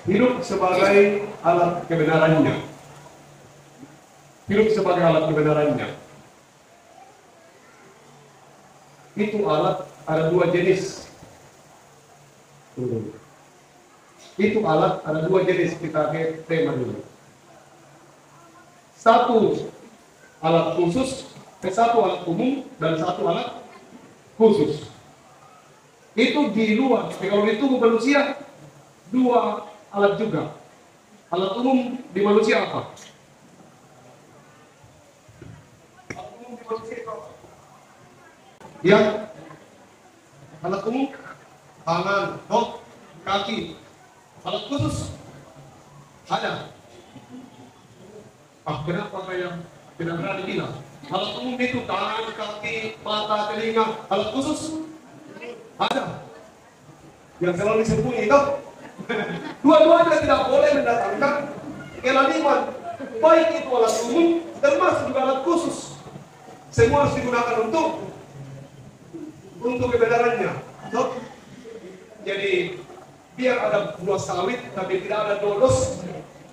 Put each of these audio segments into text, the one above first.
Hidup sebagai alat kebenarannya. Hidup sebagai alat kebenarannya. Itu alat ada dua jenis. Itu alat ada dua jenis, kita ke tema dulu. Satu alat khusus, satu alat umum, dan satu alat khusus. Itu di luar, tapi kalau di tubuh manusia dua alat juga. Alat umum di manusia apa? Alat umum di manusia itu apa? Ya, alat umum tangan, kaki. Alat khusus ada. Kenapa kayak tidak berani bilang? Alat umum itu tangan, kaki, mata, telinga. Alat khusus ada. Yang selalu disembunyi itu. Dua-duanya tidak boleh mendatangkan kelaliman. Baik itu alat umum, termasuk juga alat khusus. Semua harus digunakan untuk kebenarannya. Jadi biar ada buah sawit tapi tidak ada dodos,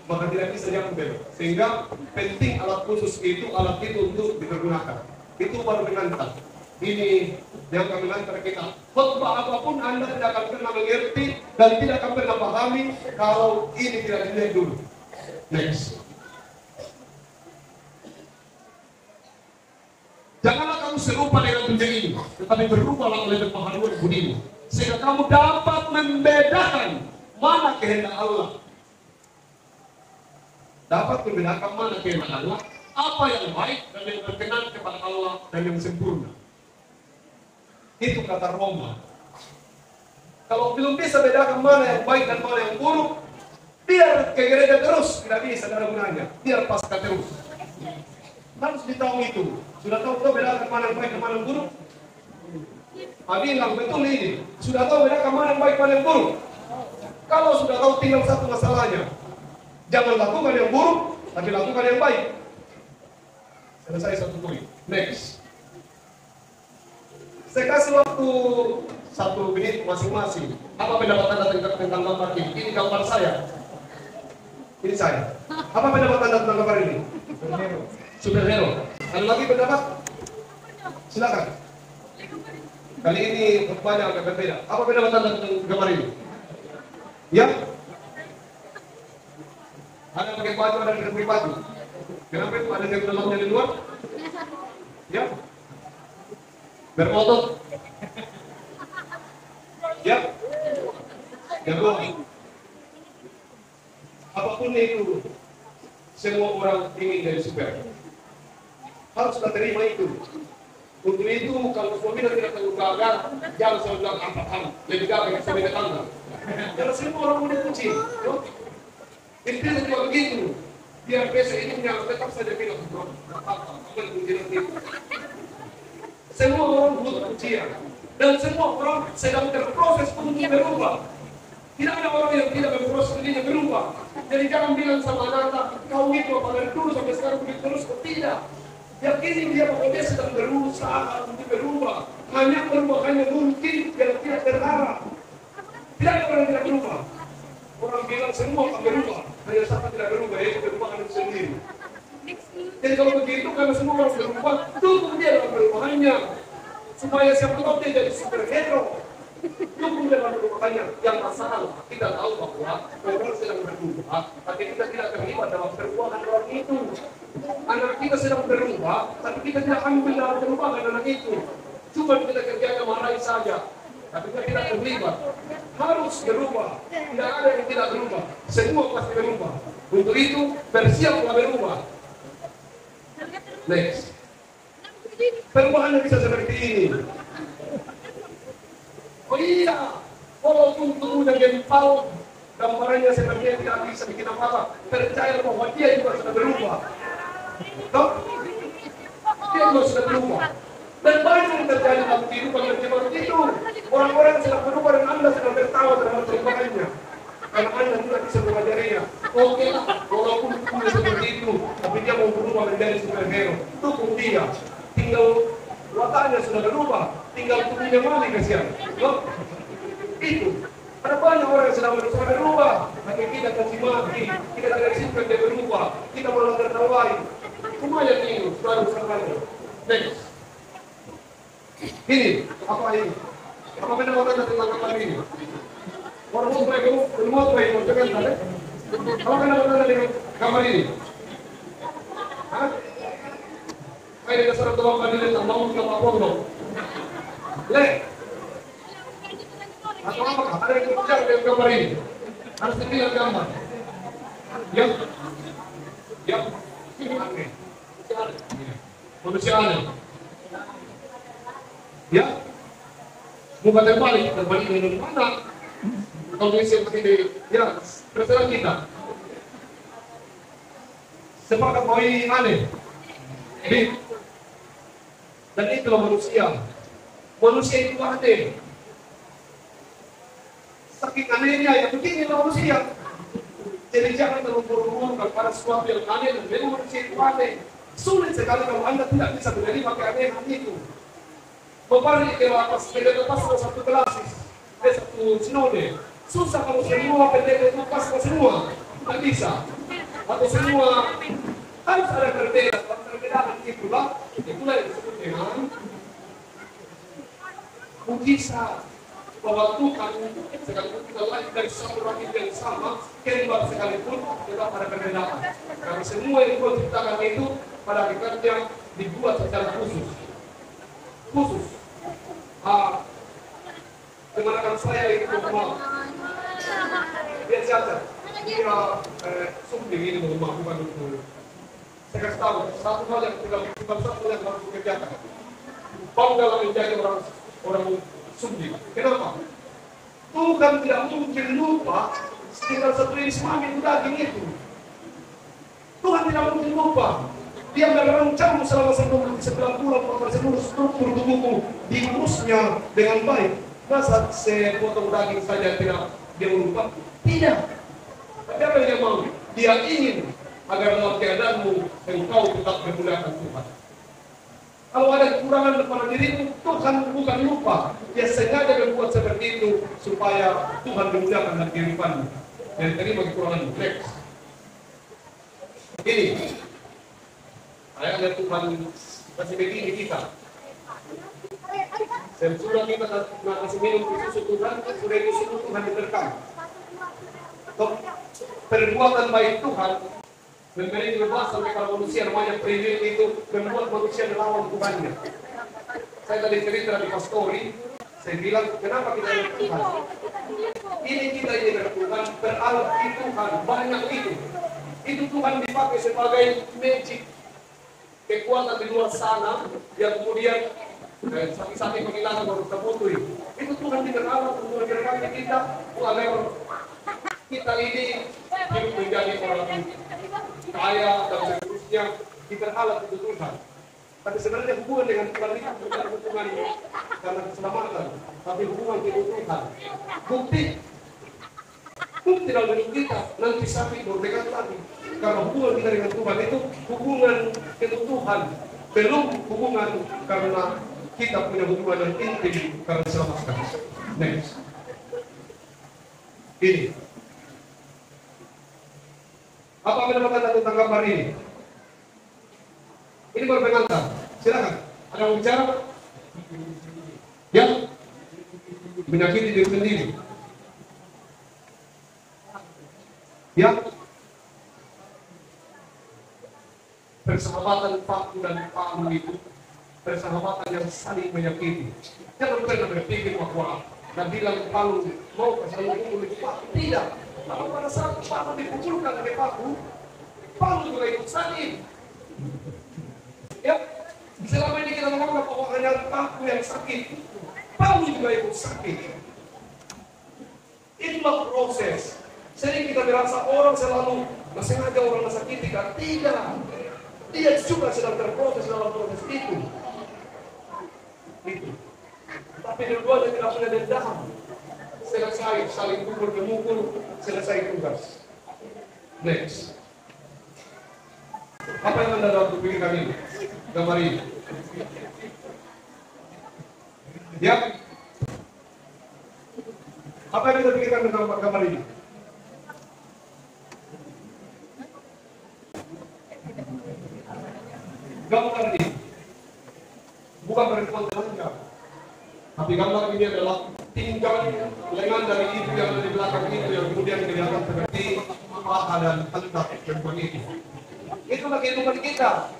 maka tidak bisa diambil. Sehingga penting alat khusus itu, alat itu untuk dipergunakan. Itu baru mengantar. Ini yang kami lantar kita. Khotbah apapun Anda tidak akan pernah mengerti dan tidak akan pernah pahami kalau ini tidak dilihat dulu. Next. Janganlah kamu serupa dengan dunia ini, tetapi berubahlah oleh pengetahuan budimu, sehingga kamu dapat membedakan mana kehendak Allah. Dapat membedakan mana kehendak Allah, apa yang baik dan yang berkenan kepada Allah dan yang sempurna. Itu kata Roma. Kalau belum bisa bedakan mana yang baik dan mana yang buruk, biar ke gereja terus, tidak bisa, tidak ada gunanya. Biar pasca terus. Harus ditahu itu. Sudah tahu bedakan mana yang baik dan mana yang buruk? Bilang betul ini. Sudah tahu bedakan mana yang baik dan mana yang buruk? Kalau sudah tahu, tinggal satu masalahnya. Jangan lakukan yang buruk, tapi lakukan yang baik. Selesai satu poin. Next. Saya kasih waktu 1 menit masing-masing. Apa pendapat Anda tentang gambar ini? Ini gambar saya. Ini saya. Apa pendapat Anda tentang gambar ini? Superhero. Ada lagi pendapat? Silakan. Kali ini banyak agak berbeda. Apa pendapat Anda tentang gambar ini? Ya? Ada pakai baju, ada yang pakai baju. Kenapa itu? Ada yang dalamnya di luar? Ya? Berotot. Ya? Jago. Apapun itu, semua orang ingin jadi super. Harus kita terima itu. Untuk itu, kalau suaminya tidak tahu gagal, jangan selalu bilang apa-apa. Lebih gagal yang suaminya tanggal. Karena semua orang punya kunci. Istri juga begitu. Biar besok ini yang tetap saja bilang, bro, apa-apa, apa yang kunci. Semua orang butuh kuncian. Dan semua orang sedang terproses untuk berubah. Tidak ada orang yang tidak berproses dirinya berubah. Jadi jangan bilang sama anak, kau itu apa dari dulu sampai sekarang begitu terus. Tidak. Yakini dia bahwa dia sedang berusaha untuk berubah. Hanya berubah hanya mungkin yang tidak terlarang. Tidak ada orang yang tidak berubah. Orang bilang semua akan berubah. Hanya satu tidak berubah, yaitu perubahan itu sendiri. Jadi kalau begitu, karena semua orang berubah, dukung dia dalam perubahannya. Supaya siapa tahu dia jadi superhero. Dukung dia dalam perubahannya. Yang masalah, kita tahu bahwa orang sedang berubah, tapi kita tidak terlibat dalam perubahan orang itu. Anak kita sedang berubah, tapi kita tidak ambil dalam perubahan anak itu. Cuma kita kerjakan marahi saja, tapi kita tidak terlibat. Harus berubah. Tidak ada yang tidak berubah. Semua pasti berubah. Untuk itu, bersiaplah berubah. Next. Perubahannya bisa seperti ini. Oh iya, walaupun tubuhnya gempal, gambarannya seperti yang tidak bisa bikin apa-apa, percaya bahwa dia juga sudah berubah. Tahu? Dia juga sudah berubah. Dan banyak yang terjadi dalam kehidupan yang seperti itu. Orang-orang yang sedang berubah dan Anda sedang tertawa terhadap perubahannya. Karena Anda tidak bisa mengajarinya. Oke lah, walaupun tubuhnya seperti itu, tapi dia mau berubah menjadi superhero. Dukung dia. Tinggal wataknya sudah berubah, tinggal tubuhnya mati kasihan. Itu. Ada banyak orang yang sedang berusaha berubah, tapi caci maki, kita tidak izinkan dia berubah, kita melanggar tawai. Lumayan ini, selalu sekali. Next. Ini, apa ini? Apa benda makanan tentang apa ini? Orang mau baik, mau baik, mau jangan ada. Apa benda makanan dengan gambar ini? Hah? Kayak dasar tua kandidat mau nggak mau dong. Le. Atau apa? Ada yang kerja dengan gambar ini. Harus dilihat gambar. Ya. Ya. Oke. Manusia aneh. Ya. Muka terbalik dari mana? Kalau seperti ini, ya, terserah kita. Sepakat bahwa ini aneh. Dan itulah manusia. Manusia itu aneh. Sakit anehnya ya beginilah manusia. Jadi jangan terlalu buru-buru pada sesuatu yang aneh dan memang manusia itu aneh. Sulit sekali kalau Anda tidak bisa menerima keanehan itu. Membalik ke atas, lepas satu kelasis, satu sinode. Susah kalau semua pendeta itu pas semua, tidak bisa. Atau semua harus ada perbedaan itulah yang disebut dengan mujizat. Bahwa Tuhan sekalipun kita lahir dari satu rahim yang sama, kembar sekalipun tetap ada perbedaan. Karena semua yang Tuhan ciptakan itu pada hakikatnya dibuat secara khusus. Khusus. Kemanakan saya itu rumah. Dia cacat. Dia sumbing ini rumah bukan untuk. Saya kasih tahu satu hal yang bukan satu yang harus dikerjakan. Banggalah menjadi orang sumbing. Kenapa? Tuhan tidak mungkin lupa tinggal satu jenis kelamin daging itu. Tuhan tidak mungkin lupa. Dia merancang selama 9 bulan seluruh struktur tubuhku diurusnya dengan baik. Masa sepotong daging saja tidak dia lupa? Tidak. Tapi apa yang dia mau? Dia ingin agar dalam keadaanmu engkau tetap memuliakan Tuhan. Kalau ada kekurangan pada dirimu, Tuhan bukan lupa. Dia sengaja membuat seperti itu supaya Tuhan memuliakan dalam kehidupanmu. Dan terima kekuranganmu. Next. Ini. Ayatnya Tuhan kasih begini kita. Sudah kita kasih minum susu Tuhan, sudah disuruh Tuhan diterkam. Perbuatan baik Tuhan memberi bebas sampai kalau manusia namanya privilege itu membuat manusia melawan Tuhannya. Saya tadi cerita di pastori, saya bilang kenapa kita ada Tuhan? Ini kita ini ada Tuhan, berarti Tuhan banyak itu. Itu Tuhan dipakai sebagai magic. Kekuatan di luar sana yang kemudian sapi-sapi penghilangan baru terputus itu Tuhan dikenal untuk memberkati kita agar kita ini hidup menjadi orang kaya dan seterusnya dikenal untuk Tuhan. Tapi sebenarnya hubungan dengan Tuhan itu bukan hubungan karena keselamatan, tapi hubungan dengan Tuhan. Bukti dalam hidup kita nanti sapi berdekat lagi. Karena hubungan kita dengan Tuhan itu hubungan dengan Tuhan, belum hubungan karena kita punya hubungan yang intim karena diselamatkan. Next. Ini. Apa yang berkata tentang gambar ini? Ini baru pengantar. Silakan. Ada yang bicara? Ya. Menyakiti diri sendiri. Ya. Persahabatan Pak dan Pak itu persahabatan yang saling menyakiti. Jangan pernah berpikir bahwa dan bilang Palu mau saling pukul Pak. Tidak. Lalu pada saat Palu dipukulkan oleh Palu juga ikut sakit. Ya, selama ini kita menganggap bahwa hanya Palu yang sakit. Palu juga ikut sakit. Itulah proses. Sering kita merasa orang selalu sengaja orang mensakiti kan? Tidak. Dia juga sedang terproses dalam proses itu. Tapi dua-duanya tidak punya dendam. Selesai saling pukul-memukul, selesai tugas. Next. Apa yang Anda dapat pikirkan ini? Gambar ini. Ya. Apa yang kita pikirkan tentang gambar ini? gambar ini bukan perempuan telanjang, tapi gambar ini adalah tinggal lengan dari ibu yang ada di belakang itu yang kemudian kelihatan seperti paha dan pantat perempuan itu. Itulah kehidupan kita.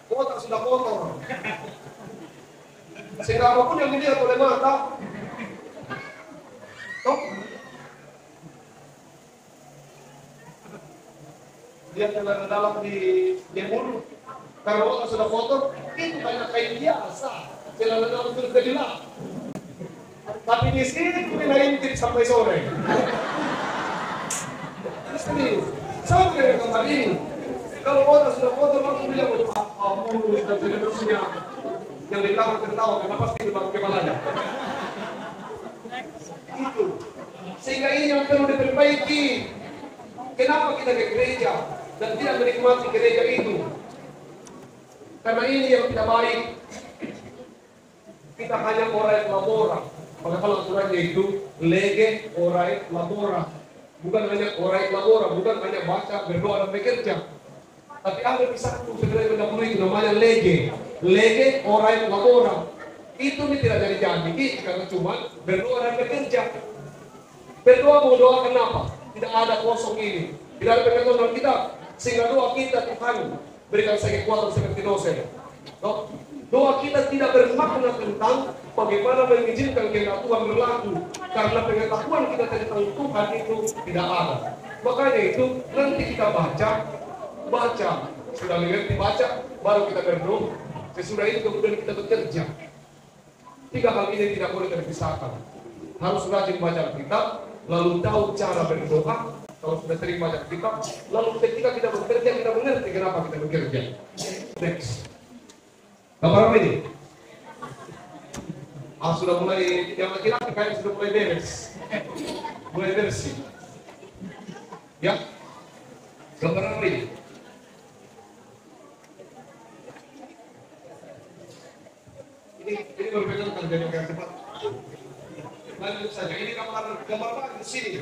Kotor sudah kotor. Sehingga apapun yang dilihat oleh mata, dia celana dalam di mulut. Karena otak sudah kotor, itu banyak kain biasa. Celana dalam sudah gelap. Tapi di sini kita intip sampai sore. Serius, sampai kamar ini. Kalau otak sudah kotor, langsung bilang, mulut dan seterusnya. Yang di belakang tertawa, karena pasti di belakang kepalanya. Itu. Sehingga ini yang perlu diperbaiki. Kenapa kita ke gereja dan tidak menikmati gereja itu? Karena ini yang tidak baik. Kita hanya orai labora. Padahal aturannya itu lege orai labora. Bukan hanya orai labora, bukan hanya baca, berdoa dan bekerja. Tapi ada di satu sebenarnya mendahului itu namanya lege. Lege orai labora. Itu tidak jadi karena cuma berdoa dan bekerja. Berdoa mau doa kenapa? Tidak ada kosong ini. Tidak ada perkataan dalam kitab. Sehingga doa kita Tuhan berikan saya kekuatan seperti dosen. Doa kita tidak bermakna tentang bagaimana mengizinkan kehendak Tuhan berlaku. Karena pengetahuan kita tentang Tuhan itu tidak ada. Makanya itu nanti kita baca. Sudah mengerti baca, baru kita berdoa. Sesudah itu kemudian kita bekerja. 3 hal ini tidak boleh terpisahkan. Harus rajin baca kitab, lalu tahu cara berdoa. Kalau sudah sering baca kitab, lalu ketika kita bekerja, kita mengerti kenapa kita bekerja. Next. Gambar apa ini? Sudah mulai, yang laki-laki kayaknya sudah mulai beres. Mulai bersih. Ya. Gambar apa ini? Ini berbeda dengan jalan yang cepat. Lanjut saja. Ini gambar apa di sini?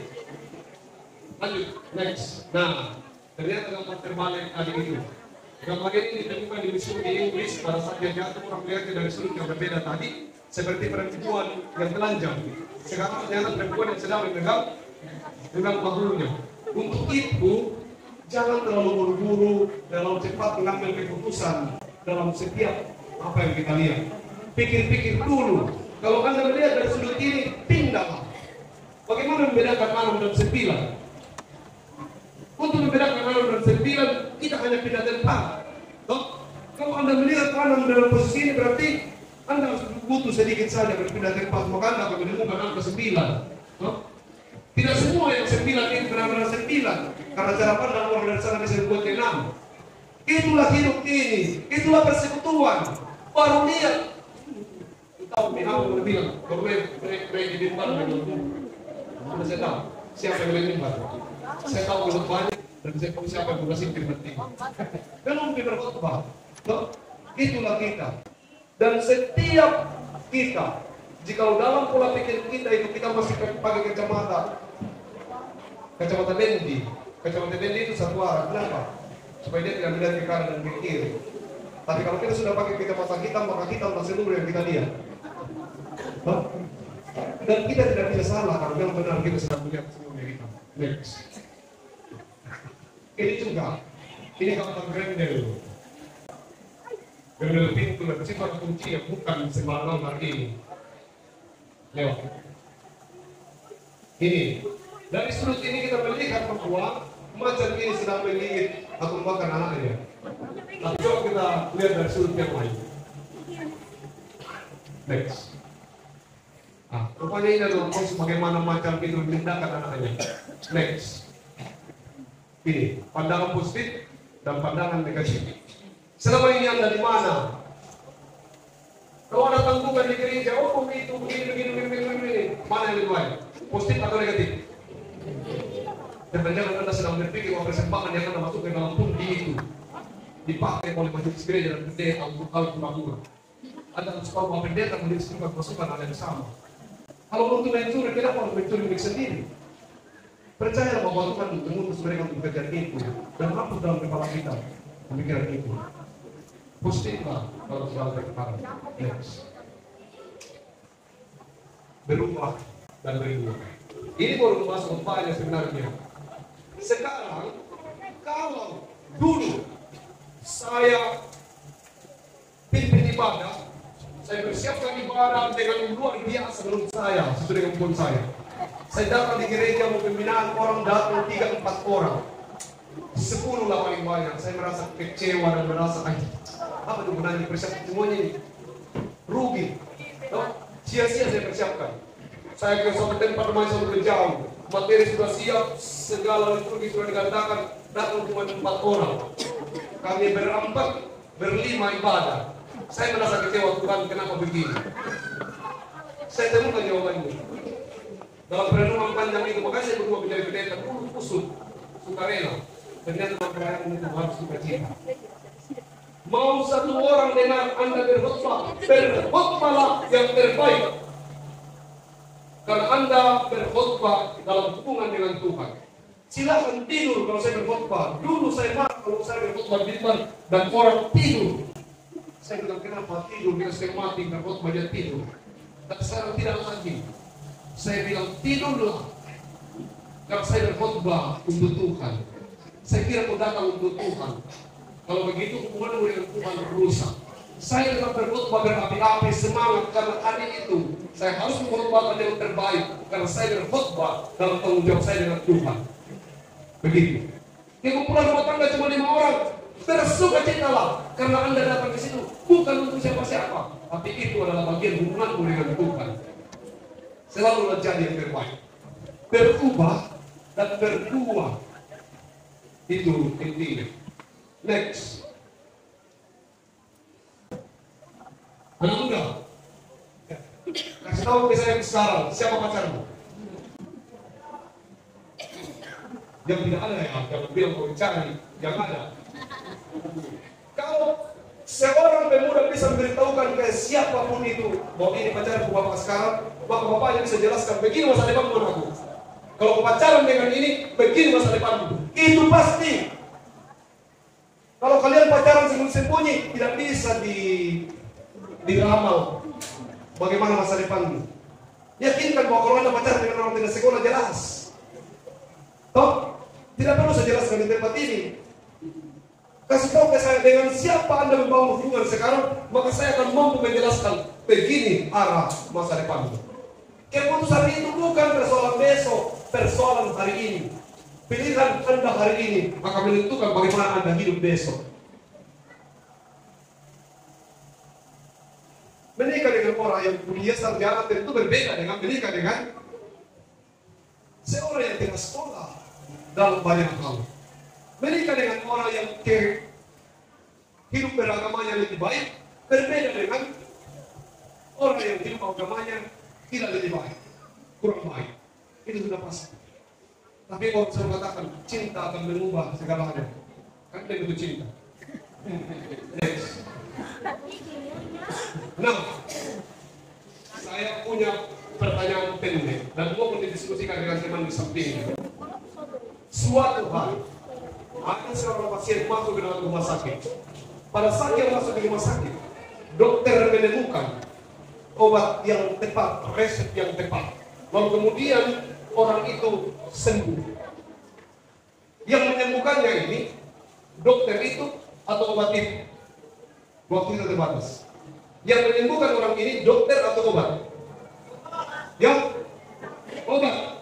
Lanjut, next. Nah, ternyata gambar terbalik tadi itu. Gambar ini ditemukan di museum di Inggris pada saat dia jatuh orang melihatnya dari sudut yang berbeda tadi, seperti perempuan yang telanjang. Sekarang ternyata perempuan yang sedang memegang bahunya. Untuk itu, jangan terlalu buru-buru, terlalu cepat mengambil keputusan dalam setiap apa yang kita lihat. Pikir-pikir dulu. Kalau Anda melihat dari sudut ini, pindahlah. Bagaimana membedakan 6 dan 9? Untuk membedakan 6 dan 9, kita hanya pindah tempat. Kalau Anda melihat 6 dalam posisi ini, berarti Anda harus butuh sedikit saja berpindah tempat. Maka Anda akan menemukan angka 9. Tidak semua yang 9 itu benar-benar 9. Karena cara pandang orang dari sana bisa dibuat ke 6. Itulah hidup ini. Itulah persekutuan. Baru lihat. Tahu, Mihail berbilang, kalau mereka di mimbar, saya tahu siapa yang mimbar. Saya tahu kalau banyak dan saya tahu siapa yang berhasil berhenti. Kalau mungkin berkhotbah, itulah kita. Dan setiap kita, jika dalam pola pikir kita itu kita masih pakai kacamata Dendi. Kacamata Dendi itu satu arah. Kenapa? Supaya dia tidak melihat ke kanan dan ke kiri. Tapi kalau kita sudah pakai kacamata hitam, maka hitam dan seluruh yang kita lihat. Dan kita tidak bisa salah kalau yang benar kita sedang melihat semuanya kita. Next. Ini juga, ini gambar Grendel. Grendel pintu dan sifat kunci yang bukan sembarang hari ini. Lewat. Ini dari sudut ini kita melihat bahwa macan ini sedang menggigit atau makan anaknya. Tapi coba kita lihat dari sudut yang lain. Next. Rupanya ini adalah proses bagaimana macan itu memindahkan anaknya. Next. Ini pandangan positif dan pandangan negatif. Selama ini Anda di mana? Kalau ada tanggungan di gereja, begitu, begini. Mana yang lebih baik? Positif atau negatif? Jangan-jangan Anda sedang berpikir bahwa persembahan yang Anda masuk ke dalam pundi itu dipakai oleh majelis gereja dan pendeta untuk hal pura-pura. Anda harus tahu bahwa pendeta mendistribusikan pasukan hal yang sama. Kalau untuk mencuri, kenapa harus mencuri milik sendiri? Percayalah bahwa Tuhan mengutus mereka untuk bekerja itu dan hapus dalam kepala kita pemikiran itu. Positiflah kalau selalu berkembang. Next. Berubah dan berubah. Ini baru masuk upaya sebenarnya. Sekarang, kalau dulu saya pimpin ibadah, saya bersiapkan ibadah dengan luar biasa menurut saya, sesuai dengan pun saya. Saya datang di gereja mau pembinaan, orang datang 3-4 orang. 10 lah paling banyak. Saya merasa kecewa dan merasa apa tuh gunanya persiapan semuanya ini? Rugi. Sia-sia saya persiapkan. Saya ke suatu tempat rumah suatu jauh. Materi sudah siap, segala liturgi sudah digandakan, datang cuma 4 orang. Kami berempat, berlima ibadah. Saya merasa kecewa, Tuhan, kenapa begini? Saya temukan jawabannya. Dalam perenungan panjang itu, makanya saya berdua menjadi pendeta, kusut, sukarela. Ternyata perayaan itu harus sukacita. Mau satu orang dengar Anda berkhotbah, berkhotbahlah yang terbaik. Karena Anda berkhotbah dalam hubungan dengan Tuhan. Silakan tidur kalau saya berkhotbah. Dulu saya marah kalau saya berkhotbah di depan dan orang tidur. Saya bilang, kenapa tidur? Dia saya mati berkhotbah dia tidur. Tapi sekarang tidak lagi. Saya bilang, tidurlah. Karena saya berkhotbah untuk Tuhan. Saya kira kau datang untuk Tuhan. Kalau begitu hubunganmu dengan Tuhan rusak. Saya tetap berkhotbah berapi-api semangat karena hari itu saya harus mengkhotbahkan yang terbaik karena saya berkhotbah dalam tanggung jawab saya dengan Tuhan. Begitu. Kumpulan rumah tangga cuma 5 orang. Bersukacitalah karena Anda datang ke situ bukan untuk siapa-siapa, tapi itu adalah bagian hubunganmu dengan Tuhan. Selalu jadi yang terbaik. Berubah dan berbuah. Itu intinya. Next. Anak muda. Kasih tahu ke saya sekarang, siapa pacarmu? Yang tidak ada ya, yang bilang kau cari, yang ada. Kalau seorang pemuda bisa memberitahukan ke siapapun itu, bahwa ini pacarku bapak sekarang, maka bapaknya bisa jelaskan, begini masa depanmu anakku. Kalau kau pacaran dengan ini, begini masa depanmu. Itu pasti. Kalau kalian pacaran sembunyi-sembunyi, tidak bisa diramal bagaimana masa depanmu. Yakinkan bahwa kalau Anda pacaran dengan orang tidak sekolah jelas. Toh, tidak perlu saya jelaskan di tempat ini. Kasih tahu ke saya dengan siapa Anda membangun hubungan sekarang, maka saya akan mampu menjelaskan begini arah masa depanmu. Keputusan itu bukan persoalan besok, persoalan hari ini. Pilihan Anda hari ini akan menentukan bagaimana Anda hidup besok. Menikah dengan orang yang kuliah sarjana tentu berbeda dengan menikah dengan seorang yang tidak sekolah dalam banyak hal. Menikah dengan orang yang hidup beragamanya lebih baik berbeda dengan orang yang hidup agamanya tidak lebih baik, kurang baik. Itu sudah pasti. Tapi kalau saya katakan cinta akan mengubah segalanya, kan itu cinta. Next. Nah, saya punya pertanyaan pendek dan mau didiskusikan dengan teman di samping. Suatu hari ada seorang pasien masuk ke dalam rumah sakit. Pada saat dia masuk ke rumah sakit, dokter menemukan obat yang tepat, resep yang tepat. Lalu kemudian orang itu sembuh. Yang menyembuhkannya ini dokter itu atau obat itu? Waktu itu terbatas. Yang menyembuhkan orang ini dokter atau obat? Ya, obat.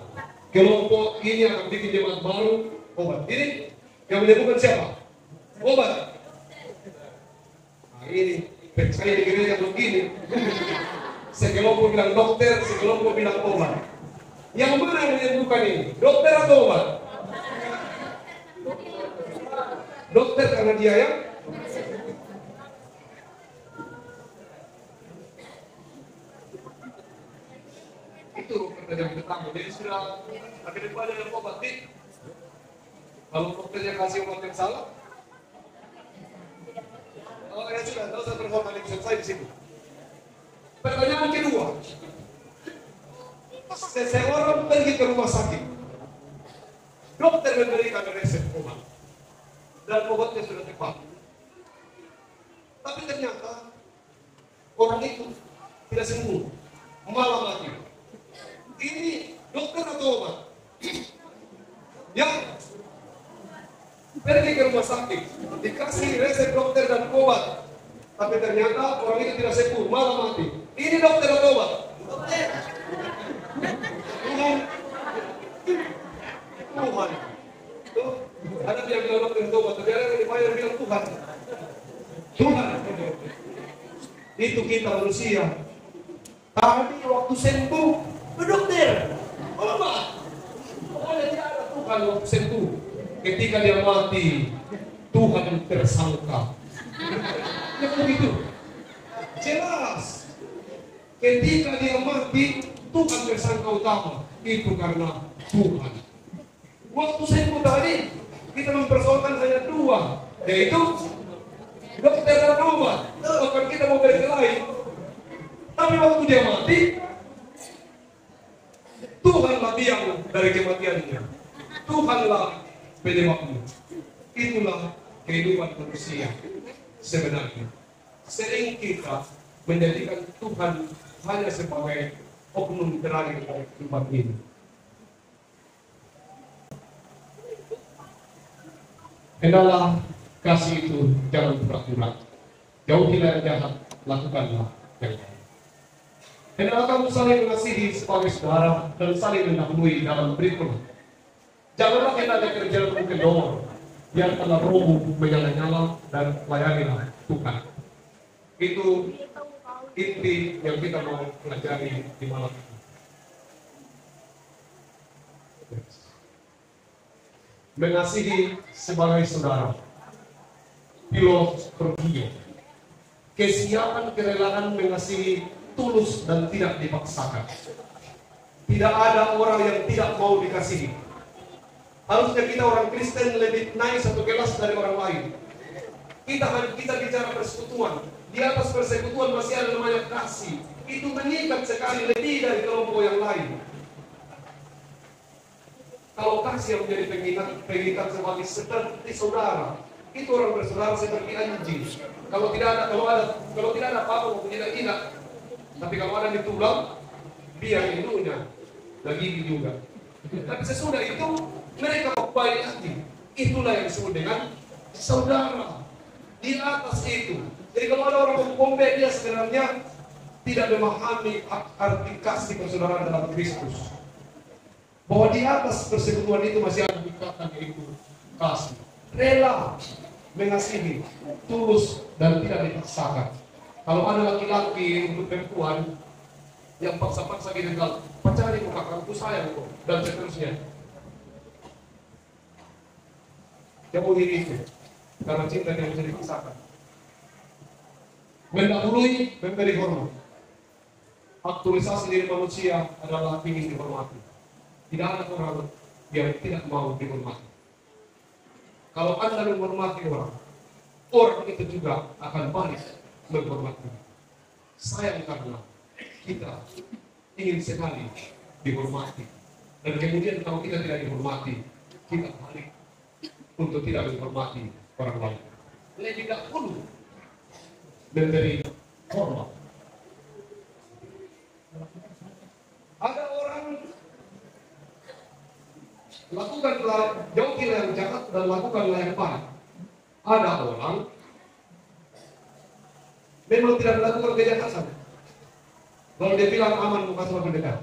Kelompok ini akan bikin jemaat baru, obat. Ini yang menyembuhkan siapa? Obat. Nah, ini saya di gereja begini. Sekelompok bilang dokter, sekelompok bilang obat. Yang mana yang menyembuhkan ini? Dokter atau obat? Dokter karena dia yang itu pertanyaan pertama. Jadi sudah akan daripada yang obat nih. Kalau dokternya kasih obat yang salah, oh ya sudah, tahu saya terhormat yang selesai di sini. Pertanyaan kedua. Seseorang pergi ke rumah sakit. Dokter memberikan resep obat. Dan obatnya sudah tepat. Tapi ternyata orang itu tidak sembuh, malah mati. Ini dokter atau obat? Yang pergi ke rumah sakit, dikasih resep dokter dan obat, tapi ternyata orang itu tidak sembuh, malah mati. Ini dokter atau obat? Dokter. Tuhan. Tuh, ada yang bilang dokter atau obat, tapi ada yang bilang Tuhan. Tuhan. Itu kita manusia. Tadi waktu sembuh, ke dokter, obat. Pokoknya tidak ada Tuhan waktu sembuh. Ketika dia mati, Tuhan tersangka. Ya begitu. Jelas. Ketika dia mati, Tuhan tersangka utama. Itu karena Tuhan. Waktu sembuh tadi, kita mempersoalkan hanya dua, yaitu dokter dan obat. Bahkan kita mau berkelahi. Tapi waktu dia mati, Tuhanlah biang dari kematiannya. Tuhanlah penyebabnya. Itulah kehidupan manusia sebenarnya. Sering kita menjadikan Tuhan hanya sebagai oknum terakhir dari kehidupan ini. Hendaklah kasih itu jangan pura-pura. Jauhilah yang jahat, lakukanlah yang baik. Hendaklah kamu saling mengasihi sebagai saudara dan saling mendahului dalam berikut. Janganlah kita ada kerjaan kendor, biarkanlah rohmu menyala-nyala dan layanilah Tuhan. Itu inti yang kita mau pelajari di malam ini. Mengasihi sebagai saudara. Filosofia. Kesiapan kerelaan mengasihi tulus dan tidak dipaksakan. Tidak ada orang yang tidak mau dikasihi. Harusnya kita orang Kristen lebih naik satu kelas dari orang lain. Kita bicara persekutuan. Di atas persekutuan masih ada namanya kasih. Itu mengikat sekali lebih dari kelompok yang lain. Kalau kasih yang menjadi pengikat sebagai seperti saudara, itu orang bersaudara seperti anjing. Kalau tidak ada apa-apa, tidak. Tapi kalau ada di tulang, biar indunya, gigi juga. Tapi sesudah itu mereka kembali lagi. Itulah yang disebut dengan saudara. Di atas itu. Jadi kalau ada orang memombe, dia sebenarnya tidak memahami arti kasih persaudaraan dalam Kristus. Bahwa di atas persekutuan itu masih ada ikatan, yaitu kasih. Rela mengasihi, tulus dan tidak dipaksakan. Kalau ada laki-laki untuk perempuan yang paksa-paksa gitu, pacarin muka kamu sayang kok, dan seterusnya. Jauhi itu, karena cinta yang bisa dipaksakan. Mendahului memberi hormat. Aktualisasi diri manusia adalah ingin dihormati. Tidak ada orang yang tidak mau dihormati. Kalau Anda menghormati orang itu juga akan balik menghormati. Sayang karena kita ingin sekali dihormati. Dan kemudian kalau kita tidak dihormati, kita balik untuk tidak menghormati orang lain. Lebih dahulu memberi hormat. Ada orang lakukanlah, jauhilah yang jahat dan lakukanlah yang baik. Ada orang memang tidak melakukan kejahatan. Kalau dia bilang aman bukan sama pendekat,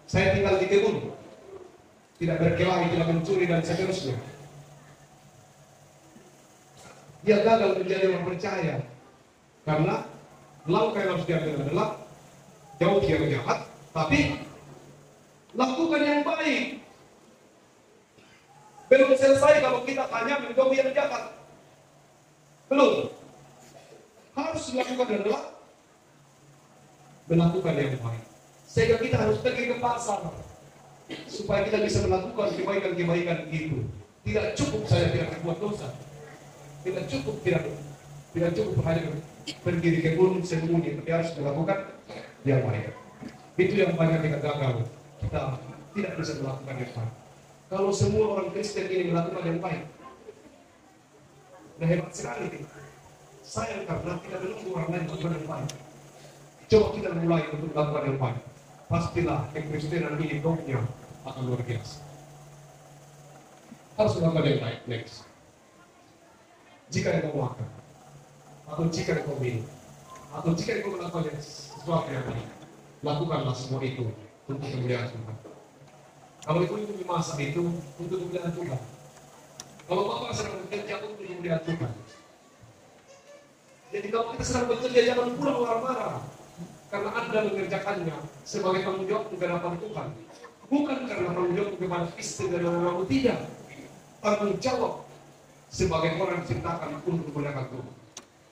saya tinggal di kebun, tidak berkelahi, tidak mencuri dan seterusnya. Dia gagal menjadi orang percaya karena langkah yang harus diambil adalah jauhi yang jahat, tapi lakukan yang baik. Belum selesai kalau kita hanya menjauhi yang jahat. Belum. Harus dilakukan adalah melakukan yang baik. Sehingga kita harus pergi ke pasar supaya kita bisa melakukan kebaikan-kebaikan itu. Tidak cukup saya tidak berbuat dosa. Tidak cukup hanya pergi di kebun sembunyi, tapi harus melakukan yang baik. Itu yang banyak kita gagal. Kita tidak bisa melakukan yang baik. Kalau semua orang Kristen ini melakukan yang baik, nah hebat sekali. Sayang karena kita menunggu orang lain melakukan yang baik. Coba kita mulai untuk melakukan yang baik. Pastilah kekristenan ini dongnya akan luar biasa. Harus melakukan yang baik. Next. Jika engkau makan, atau jika engkau minum, atau jika engkau melakukan sesuatu yang baik, lakukanlah semua itu untuk kemuliaan Tuhan. Kalau itu memasak itu untuk kemuliaan Tuhan. Kalau Bapak sedang bekerja untuk kemuliaan Tuhan. Jadi kalau kita sedang bekerja jangan pulang marah-marah, karena Anda mengerjakannya sebagai tanggung jawab ke hadapan Tuhan. Bukan karena tanggung jawab kepada istri dan anak-anakmu, tidak. Tanggung jawab sebagai orang diciptakan untuk kemuliaan Tuhan.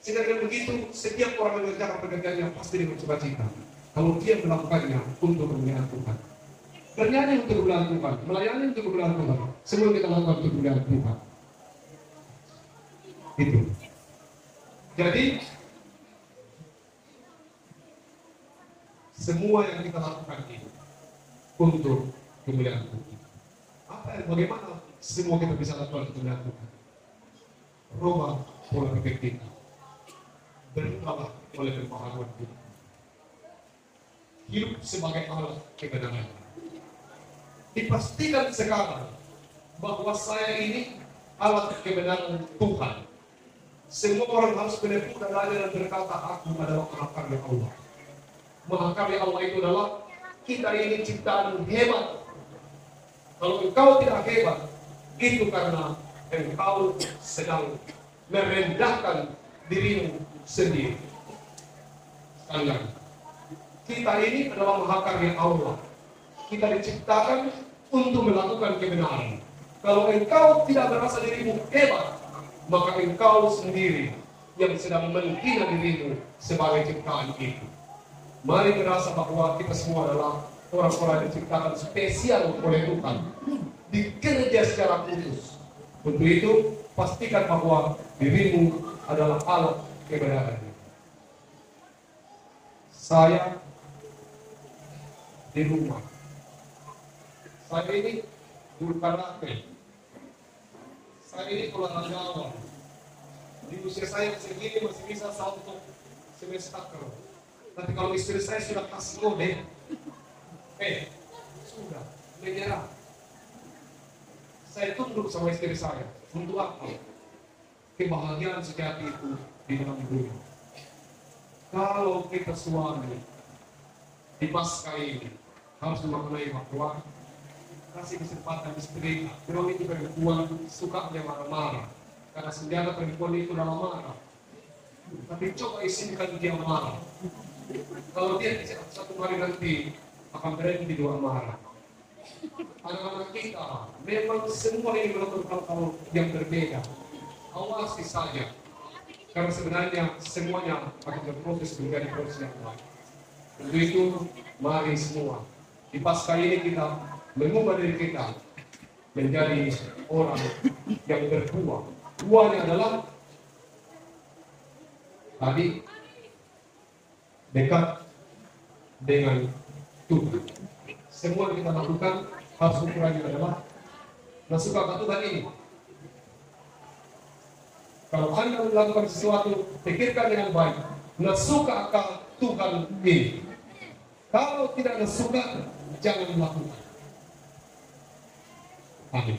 Sehingga dengan begitu, setiap orang yang mengerjakan pekerjaannya pasti dengan sukacita. Kalau dia melakukannya untuk kemuliaan Tuhan. Bernyanyi untuk kemuliaan Tuhan, melayani untuk kemuliaan Tuhan. Semua kita lakukan untuk kemuliaan Tuhan. Itu. Jadi semua yang kita lakukan ini untuk kemuliaan Tuhan. Bagaimana semua kita bisa lakukan untuk kemuliaan Tuhan? Rubah pola pikir kita. Berubahlah oleh pemahaman kita. Hidup sebagai alat kebenaran. Dipastikan sekarang bahwa saya ini alat kebenaran Tuhan. Semua orang harus benar-benar belajar dan berkata, aku adalah anak karya Allah. Maha karya Allah itu adalah kita ini ciptaan hebat. Kalau engkau tidak hebat, itu karena engkau sedang merendahkan dirimu sendiri. Sekali, kita ini adalah maha karya Allah. Kita diciptakan untuk melakukan kebenaran. Kalau engkau tidak merasa dirimu hebat, maka engkau sendiri yang sedang menghina dirimu sebagai ciptaan itu. Mari merasa bahwa kita semua adalah orang-orang yang diciptakan spesial oleh Tuhan, dikerja secara khusus. Untuk itu, pastikan bahwa dirimu adalah alat kebenaran. Saya di rumah. Saya ini guru karate. Saya ini olahragawan. Di usia saya segini masih bisa salto semestaker. Tapi kalau istri saya sudah kasih kode, sudah menyerah. Saya tunduk sama istri saya. Untuk apa? Kebahagiaan sejati itu di dalam dunia. Kalau kita suami di pasca ini harus memaknai bahwa kasih kesempatan istri, memang itu perempuan suka dia marah-marah, karena senjata perempuan itu dalam marah. Tapi coba izinkan dia marah. Kalau dia satu hari nanti akan berhenti dua marah. Anak-anak kita memang semua ini melakukan hal yang berbeda. Awasi saja, karena sebenarnya semuanya akan berproses menjadi proses yang baik. Untuk itu, mari semua di pasca ini kita mengubah diri kita menjadi orang yang berbuah. Buahnya adalah tadi dekat dengan Tuhan. Semua yang kita lakukan harus ukurannya adalah nasukah Tuhan ini. Kalau Anda melakukan sesuatu, pikirkan dengan baik. Nasukah Tuhan ini? Kalau tidak nasuka, jangan melakukan. Amin.